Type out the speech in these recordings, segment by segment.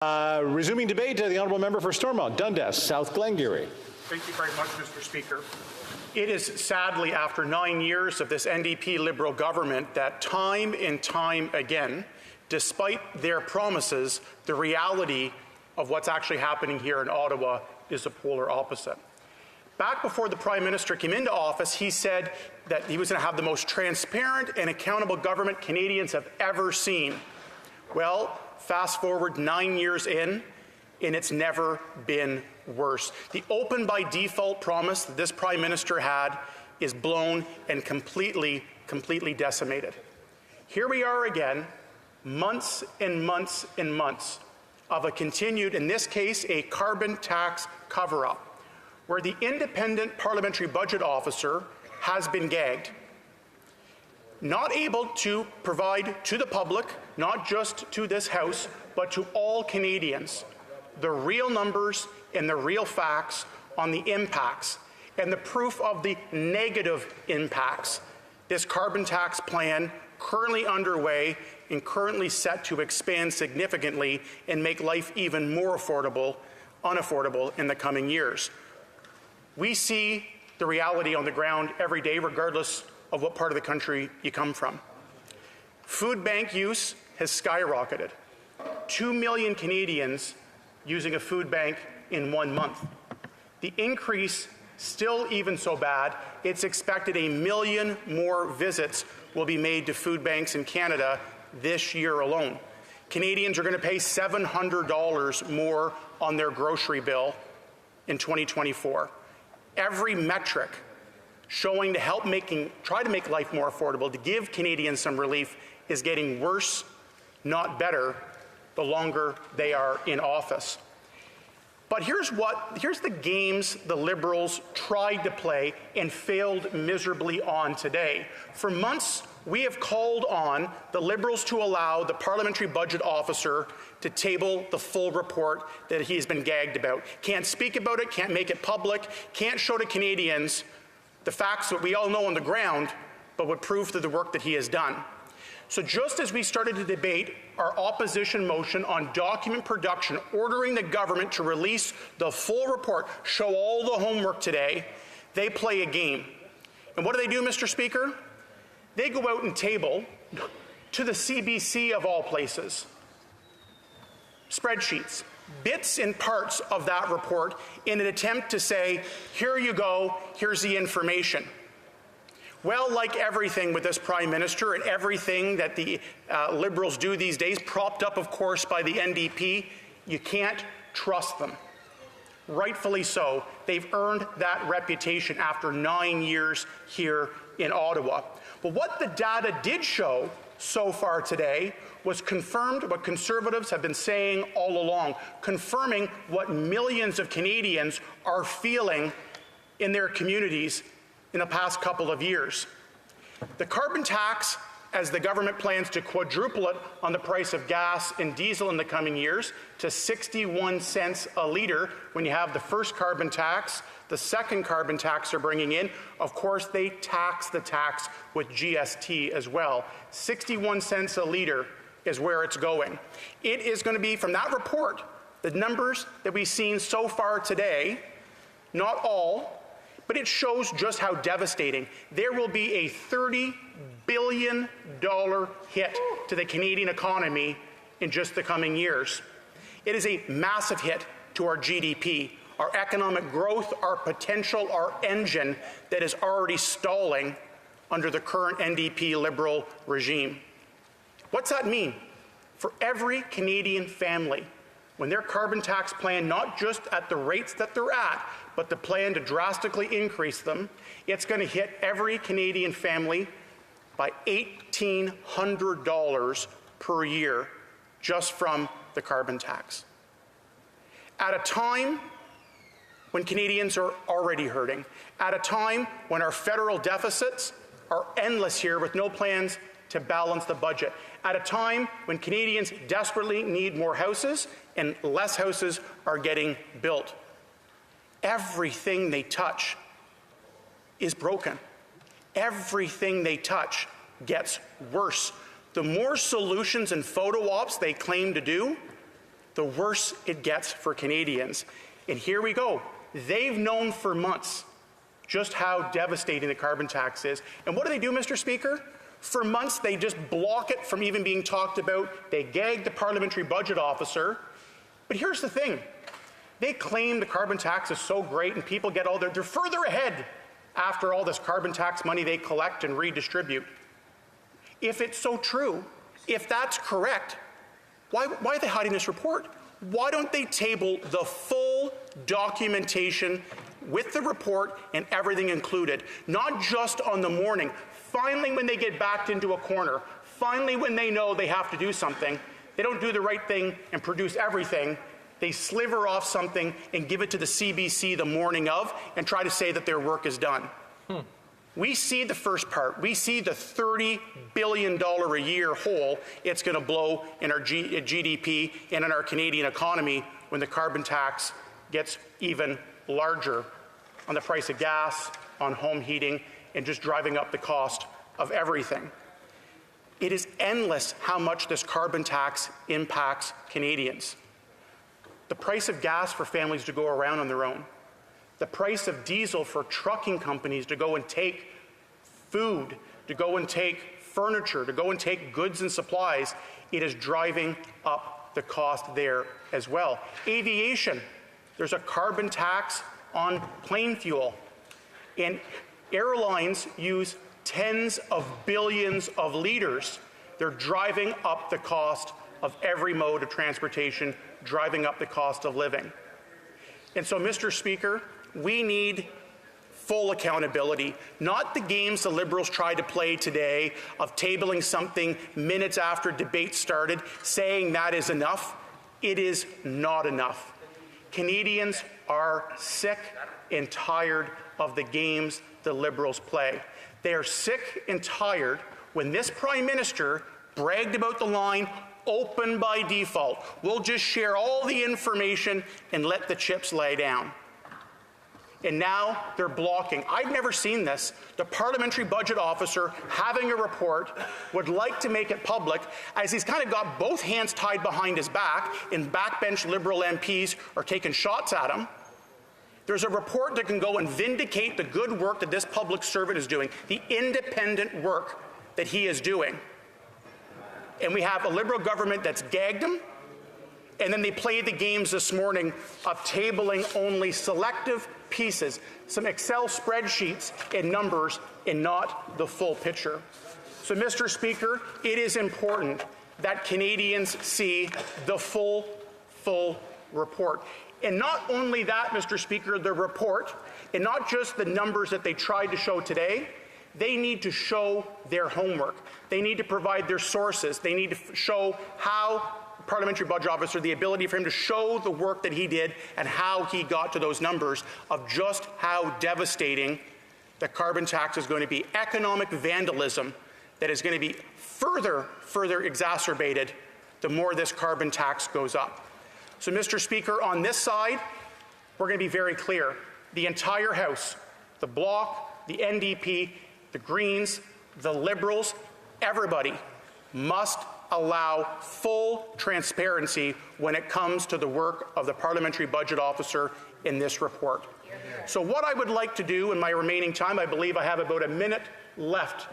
Resuming debate, the honourable member for Stormont, Dundas, South Glengarry. Thank you very much, Mr. Speaker. It is sadly after 9 years of this NDP Liberal government that time and time again, despite their promises, the reality of what's actually happening here in Ottawa is the polar opposite. Back before the Prime Minister came into office, he said that he was going to have the most transparent and accountable government Canadians have ever seen. Well, fast forward 9 years in, and it's never been worse. The open by default promise that this Prime Minister had is blown and completely decimated. Here we are again, months and months and months of a continued, in this case, a carbon tax cover-up, where the independent parliamentary budget officer has been gagged, not able to provide to the public, not just to this House, but to all Canadians, the real numbers and the real facts on the impacts and the proof of the negative impacts this carbon tax plan currently underway and currently set to expand significantly and make life even more unaffordable in the coming years. We see the reality on the ground every day, regardless of what part of the country you come from. Food bank use has skyrocketed. 2 million Canadians using a food bank in 1 month. The increase still even so bad, it's expected 1 million more visits will be made to food banks in Canada this year alone. Canadians are going to pay $700 more on their grocery bill in 2024. Every metric showing to help try to make life more affordable, to give Canadians some relief, is getting worse, not better, the longer they are in office. But here's the games the Liberals tried to play and failed miserably on today. For months, we have called on the Liberals to allow the parliamentary budget officer to table the full report that he has been gagged about. Can't speak about it, can't make it public, can't show to Canadians the facts that we all know on the ground, but would prove to the work that he has done. So just as we started to debate our opposition motion on document production, ordering the government to release the full report, show all the homework today, they play a game. And what do, Mr. Speaker? They go out and table to the CBC of all places spreadsheets, bits and parts of that report in an attempt to say, here you go, here's the information. Well, like everything with this Prime Minister and everything that the Liberals do these days, propped up, of course, by the NDP, you can't trust them. Rightfully so. They've earned that reputation after 9 years here in Ottawa. But what the data did show so far today was confirmed what Conservatives have been saying all along, confirming what millions of Canadians are feeling in their communities in the past couple of years. The carbon tax, as the government plans to quadruple it on the price of gas and diesel in the coming years to 61 cents a litre when you have the first carbon tax, the second carbon tax they're bringing in, of course they tax the tax with GST as well. 61 cents a litre is where it's going. It is going to be, from that report, the numbers that we've seen so far today, not all, but it shows just how devastating. There will be a $30 billion hit to the Canadian economy in just the coming years. It is a massive hit to our GDP, our economic growth, our potential, our engine that is already stalling under the current NDP Liberal regime. What's that mean? For every Canadian family, when their carbon tax plan, not just at the rates that they're at, but the plan to drastically increase them, it's going to hit every Canadian family by $1,800 per year just from the carbon tax. At a time when Canadians are already hurting, at a time when our federal deficits are endless here with no plans to balance the budget, at a time when Canadians desperately need more houses and less houses are getting built. Everything they touch is broken. Everything they touch gets worse. The more solutions and photo ops they claim to do, the worse it gets for Canadians. And here we go. They've known for months just how devastating the carbon tax is. And what do, Mr. Speaker? For months, they just block it from even being talked about. They gag the parliamentary budget officer. But here's the thing. They claim the carbon tax is so great and people get all they're further ahead after all this carbon tax money they collect and redistribute. If it's so true, if that's correct, why are they hiding this report? Why don't they table the full documentation with the report and everything included, not just on the morning, finally when they get backed into a corner, finally when they know they have to do something, they don't do the right thing and produce everything. They sliver off something and give it to the CBC the morning of and try to say that their work is done. We see the first part. We see the $30 billion a year hole it's going to blow in our GDP and in our Canadian economy when the carbon tax gets even larger on the price of gas, on home heating, and just driving up the cost of everything. It is endless how much this carbon tax impacts Canadians. The price of gas for families to go around on their own. The price of diesel for trucking companies to go and take food, to go and take furniture, to go and take goods and supplies, it is driving up the cost there as well. Aviation, there's a carbon tax on plane fuel. And airlines use tens of billions of liters. They're driving up the cost of every mode of transportation, driving up the cost of living. And so, Mr. Speaker, we need full accountability, not the games the Liberals tried to play today of tabling something minutes after debate started, saying that is enough. It is not enough. Canadians are sick and tired of the games the Liberals play. They are sick and tired when this Prime Minister bragged about the line, open by default. We'll just share all the information and let the chips lay down. And now they're blocking. I've never seen this. The parliamentary budget officer having a report would like to make it public as he's kind of got both hands tied behind his back and backbench Liberal MPs are taking shots at him. There's a report that can go and vindicate the good work that this public servant is doing, the independent work that he is doing. And we have a Liberal government that's gagged him, and then they played the games this morning of tabling only selective pieces, some Excel spreadsheets and numbers, and not the full picture. So, Mr. Speaker, it is important that Canadians see the full report. And not only that, Mr. Speaker, the report, and not just the numbers that they tried to show today, they need to show their homework. They need to provide their sources. They need to show how parliamentary budget officer, the ability for him to show the work that he did and how he got to those numbers of just how devastating the carbon tax is going to be. Economic vandalism that is going to be further exacerbated the more this carbon tax goes up. So, Mr. Speaker, on this side, we're going to be very clear. The entire House, the Bloc, the NDP, the Greens, the Liberals, everybody must allow full transparency when it comes to the work of the parliamentary budget officer in this report. So what I would like to do in my remaining time, I believe I have about a minute left,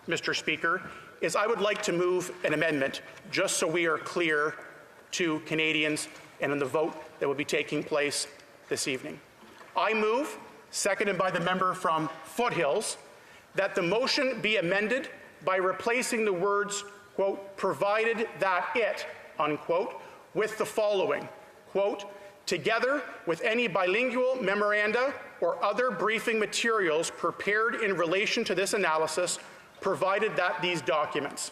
Mr. Speaker, is I would like to move an amendment just so we are clear to Canadians and in the vote that will be taking place this evening. I move, seconded by the member from Foothills, that the motion be amended by replacing the words, quote, provided that it, unquote, with the following, quote, together with any bilingual memoranda or other briefing materials prepared in relation to this analysis, provided that these documents.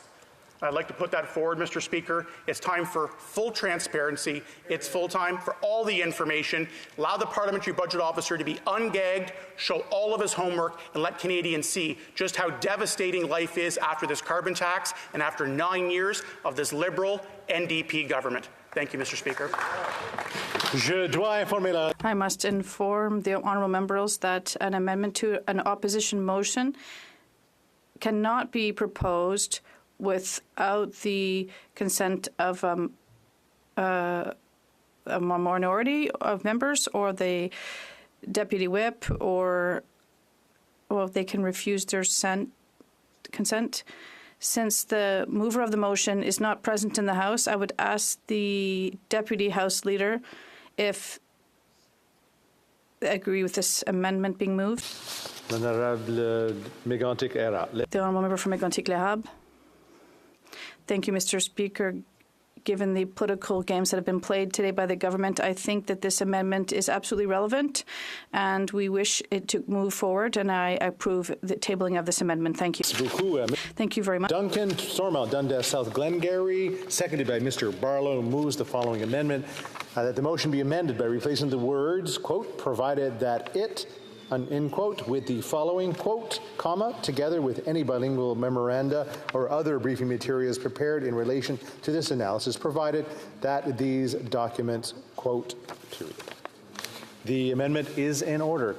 I'd like to put that forward, Mr. Speaker. It's time for full transparency. It's full time for all the information. Allow the parliamentary budget officer to be ungagged, show all of his homework, and let Canadians see just how devastating life is after this carbon tax and after 9 years of this Liberal NDP government. Thank you, Mr. Speaker. I must inform the honourable members that an amendment to an opposition motion cannot be proposed without the consent of a minority of members or the deputy whip, or they can refuse their consent. Since the mover of the motion is not present in the House, I would ask the Deputy House Leader if they agree with this amendment being moved. L'honorable Mégantic-Érable. The Honourable Member for Mégantic-L'Érable. Thank you, Mr. Speaker. Given the political games that have been played today by the government, I think that this amendment is absolutely relevant, and we wish it to move forward, and I approve the tabling of this amendment. Thank you. Thank you very much. Duncan, Stormont, Dundas, South Glengarry, seconded by Mr. Barlow, moves the following amendment, that the motion be amended by replacing the words, quote, provided that it, end quote, with the following, quote, comma, together with any bilingual memoranda or other briefing materials prepared in relation to this analysis, provided that these documents, quote, period. The amendment is in order.